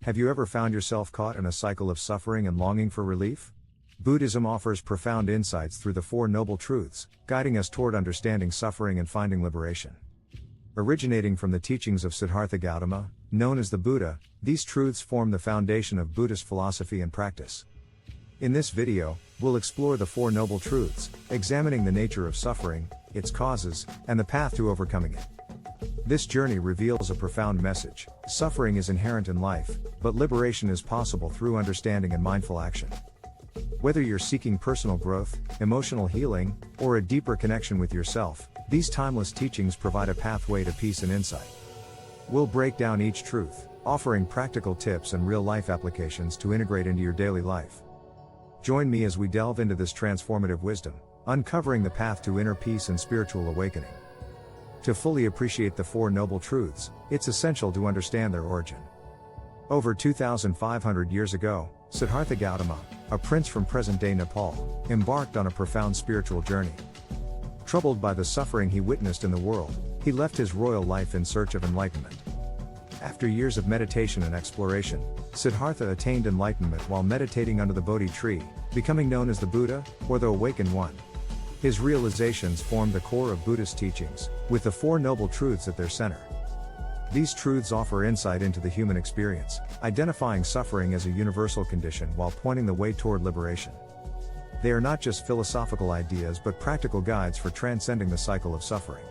Have you ever found yourself caught in a cycle of suffering and longing for relief? Buddhism offers profound insights through the Four Noble Truths, guiding us toward understanding suffering and finding liberation. Originating from the teachings of Siddhartha Gautama, known as the Buddha, these truths form the foundation of Buddhist philosophy and practice. In this video, we'll explore the Four Noble Truths, examining the nature of suffering, its causes, and the path to overcoming it. This journey reveals a profound message: suffering is inherent in life, but liberation is possible through understanding and mindful action. Whether you're seeking personal growth, emotional healing, or a deeper connection with yourself, these timeless teachings provide a pathway to peace and insight. We'll break down each truth, offering practical tips and real-life applications to integrate into your daily life. Join me as we delve into this transformative wisdom, uncovering the path to inner peace and spiritual awakening. To fully appreciate the Four Noble Truths, it's essential to understand their origin. Over 2,500 years ago, Siddhartha Gautama, a prince from present-day Nepal, embarked on a profound spiritual journey. Troubled by the suffering he witnessed in the world, he left his royal life in search of enlightenment. After years of meditation and exploration, Siddhartha attained enlightenment while meditating under the Bodhi tree, becoming known as the Buddha, or the Awakened One. His realizations formed the core of Buddhist teachings, with the Four Noble Truths at their center. These truths offer insight into the human experience, identifying suffering as a universal condition while pointing the way toward liberation. They are not just philosophical ideas but practical guides for transcending the cycle of suffering.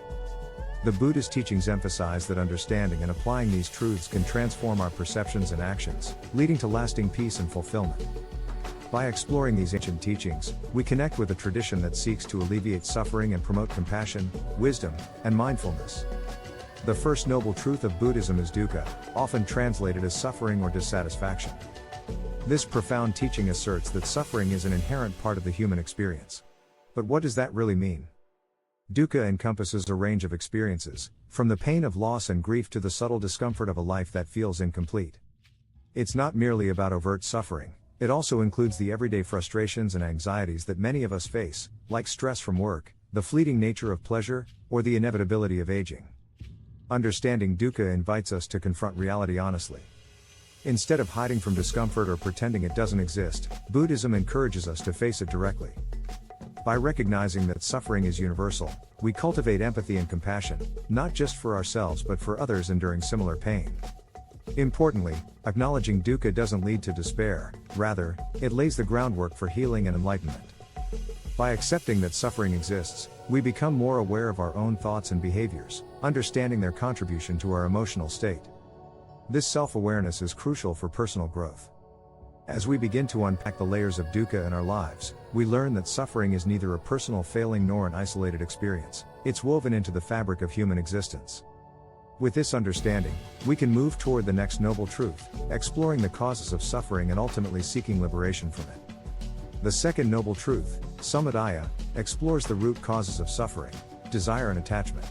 The Buddhist teachings emphasize that understanding and applying these truths can transform our perceptions and actions, leading to lasting peace and fulfillment. By exploring these ancient teachings, we connect with a tradition that seeks to alleviate suffering and promote compassion, wisdom, and mindfulness. The first noble truth of Buddhism is dukkha, often translated as suffering or dissatisfaction. This profound teaching asserts that suffering is an inherent part of the human experience. But what does that really mean? Dukkha encompasses a range of experiences, from the pain of loss and grief to the subtle discomfort of a life that feels incomplete. It's not merely about overt suffering. It also includes the everyday frustrations and anxieties that many of us face, like stress from work, the fleeting nature of pleasure, or the inevitability of aging. Understanding dukkha invites us to confront reality honestly. Instead of hiding from discomfort or pretending it doesn't exist, Buddhism encourages us to face it directly. By recognizing that suffering is universal, we cultivate empathy and compassion, not just for ourselves but for others enduring similar pain. Importantly, acknowledging dukkha doesn't lead to despair, rather, it lays the groundwork for healing and enlightenment. By accepting that suffering exists, we become more aware of our own thoughts and behaviors, understanding their contribution to our emotional state. This self-awareness is crucial for personal growth. As we begin to unpack the layers of dukkha in our lives, we learn that suffering is neither a personal failing nor an isolated experience. It's woven into the fabric of human existence. With this understanding, we can move toward the next noble truth, exploring the causes of suffering and ultimately seeking liberation from it. The second noble truth, samadaya, explores the root causes of suffering: desire and attachment.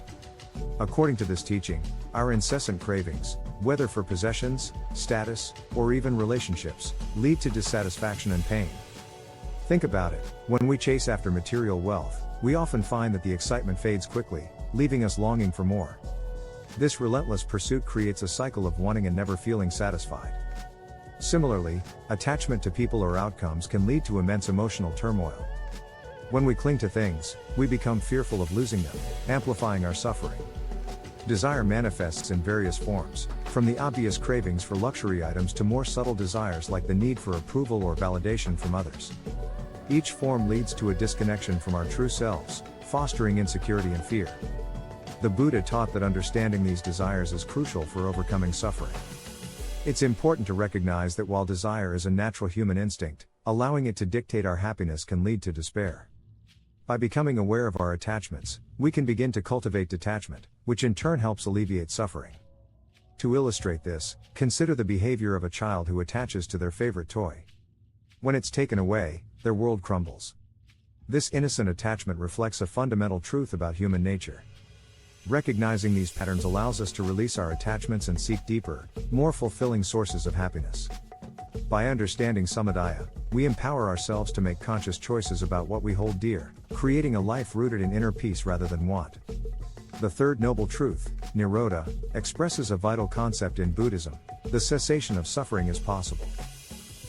According to this teaching, our incessant cravings, whether for possessions, status, or even relationships, lead to dissatisfaction and pain. Think about it: when we chase after material wealth, we often find that the excitement fades quickly, leaving us longing for more. This relentless pursuit creates a cycle of wanting and never feeling satisfied. Similarly, attachment to people or outcomes can lead to immense emotional turmoil. When we cling to things, we become fearful of losing them, amplifying our suffering. Desire manifests in various forms, from the obvious cravings for luxury items to more subtle desires like the need for approval or validation from others. Each form leads to a disconnection from our true selves, fostering insecurity and fear. The Buddha taught that understanding these desires is crucial for overcoming suffering. It's important to recognize that while desire is a natural human instinct, allowing it to dictate our happiness can lead to despair. By becoming aware of our attachments, we can begin to cultivate detachment, which in turn helps alleviate suffering. To illustrate this, consider the behavior of a child who attaches to their favorite toy. When it's taken away, their world crumbles. This innocent attachment reflects a fundamental truth about human nature. Recognizing these patterns allows us to release our attachments and seek deeper, more fulfilling sources of happiness. By understanding samadaya, we empower ourselves to make conscious choices about what we hold dear, creating a life rooted in inner peace rather than want. The third noble truth, Nirodha, expresses a vital concept in Buddhism: the cessation of suffering is possible.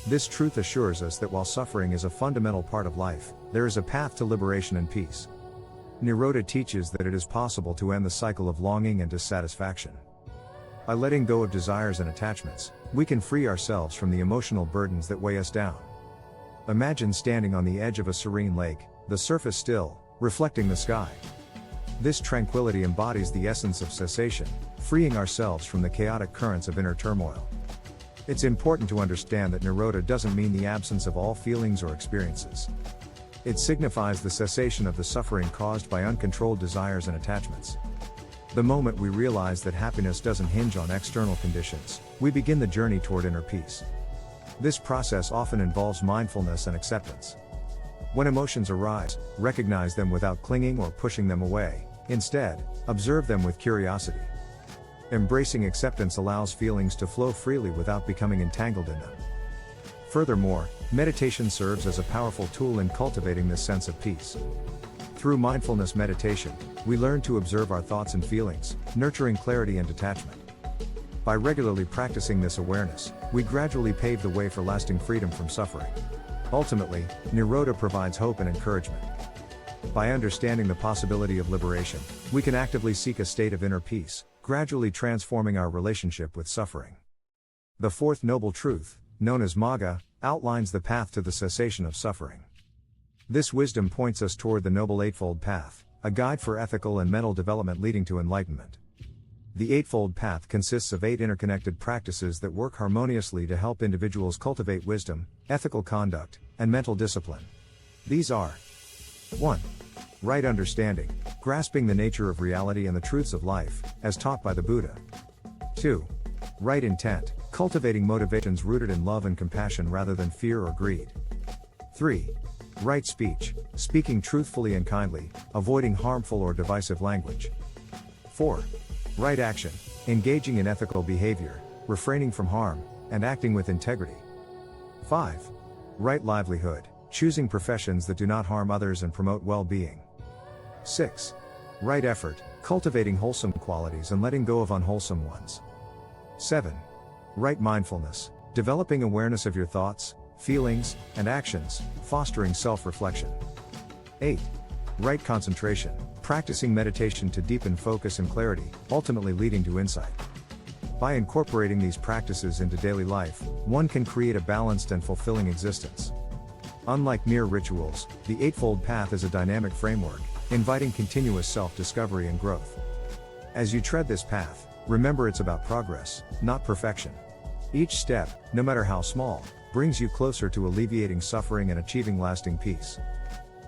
This truth assures us that while suffering is a fundamental part of life, there is a path to liberation and peace. Nirodha teaches that it is possible to end the cycle of longing and dissatisfaction. By letting go of desires and attachments, we can free ourselves from the emotional burdens that weigh us down. Imagine standing on the edge of a serene lake, the surface still, reflecting the sky. This tranquility embodies the essence of cessation, freeing ourselves from the chaotic currents of inner turmoil. It's important to understand that Nirodha doesn't mean the absence of all feelings or experiences. It signifies the cessation of the suffering caused by uncontrolled desires and attachments. The moment we realize that happiness doesn't hinge on external conditions, we begin the journey toward inner peace. This process often involves mindfulness and acceptance. When emotions arise, recognize them without clinging or pushing them away. Instead, observe them with curiosity. Embracing acceptance allows feelings to flow freely without becoming entangled in them. Furthermore, meditation serves as a powerful tool in cultivating this sense of peace. Through mindfulness meditation, we learn to observe our thoughts and feelings, nurturing clarity and detachment. By regularly practicing this awareness, we gradually pave the way for lasting freedom from suffering. Ultimately, Nirodha provides hope and encouragement. By understanding the possibility of liberation, we can actively seek a state of inner peace, gradually transforming our relationship with suffering. The fourth noble truth, known as Magga, outlines the path to the cessation of suffering. This wisdom points us toward the Noble Eightfold Path, a guide for ethical and mental development leading to enlightenment. The Eightfold Path consists of 8 interconnected practices that work harmoniously to help individuals cultivate wisdom, ethical conduct, and mental discipline. These are: 1. Right understanding, grasping the nature of reality and the truths of life, as taught by the Buddha. 2. Right intent, cultivating motivations rooted in love and compassion rather than fear or greed. 3. Right speech, speaking truthfully and kindly, avoiding harmful or divisive language. 4. Right action, engaging in ethical behavior, refraining from harm, and acting with integrity. 5. Right livelihood, choosing professions that do not harm others and promote well-being. 6. Right effort, cultivating wholesome qualities and letting go of unwholesome ones. 7. Right mindfulness, developing awareness of your thoughts, feelings, and actions, fostering self-reflection. 8. Right concentration, practicing meditation to deepen focus and clarity, ultimately leading to insight. By incorporating these practices into daily life, one can create a balanced and fulfilling existence. Unlike mere rituals, the Eightfold Path is a dynamic framework, inviting continuous self-discovery and growth. As you tread this path, remember it's about progress, not perfection. Each step, no matter how small, brings you closer to alleviating suffering and achieving lasting peace.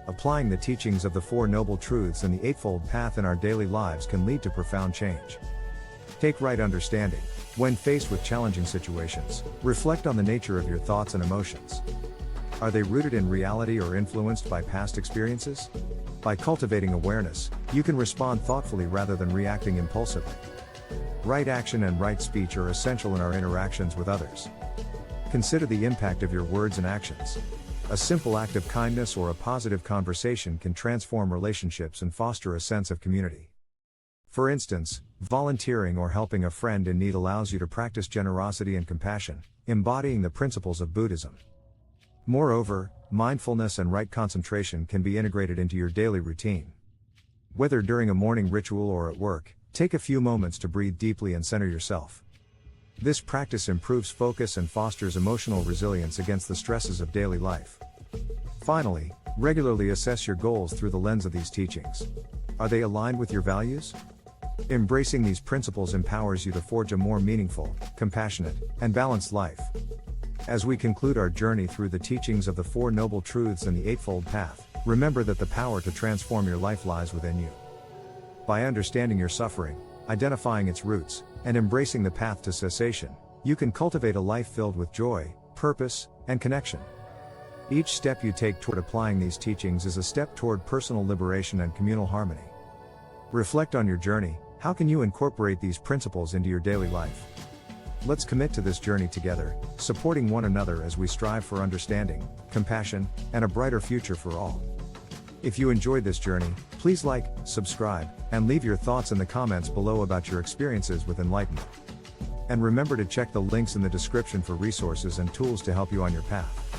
Applying the teachings of the Four Noble Truths and the Eightfold Path in our daily lives can lead to profound change. Take right understanding. When faced with challenging situations, reflect on the nature of your thoughts and emotions. Are they rooted in reality or influenced by past experiences? By cultivating awareness, you can respond thoughtfully rather than reacting impulsively. Right action and right speech are essential in our interactions with others. Consider the impact of your words and actions. A simple act of kindness or a positive conversation can transform relationships and foster a sense of community. For instance, volunteering or helping a friend in need allows you to practice generosity and compassion, embodying the principles of Buddhism. Moreover, mindfulness and right concentration can be integrated into your daily routine. Whether during a morning ritual or at work, take a few moments to breathe deeply and center yourself. This practice improves focus and fosters emotional resilience against the stresses of daily life. Finally, regularly assess your goals through the lens of these teachings. Are they aligned with your values? Embracing these principles empowers you to forge a more meaningful, compassionate, and balanced life. As we conclude our journey through the teachings of the Four Noble Truths and the Eightfold Path, remember that the power to transform your life lies within you. By understanding your suffering, identifying its roots, and embracing the path to cessation, you can cultivate a life filled with joy, purpose, and connection. Each step you take toward applying these teachings is a step toward personal liberation and communal harmony. Reflect on your journey. How can you incorporate these principles into your daily life? Let's commit to this journey together, supporting one another as we strive for understanding, compassion, and a brighter future for all. If you enjoyed this journey, please like, subscribe, and leave your thoughts in the comments below about your experiences with enlightenment. And remember to check the links in the description for resources and tools to help you on your path.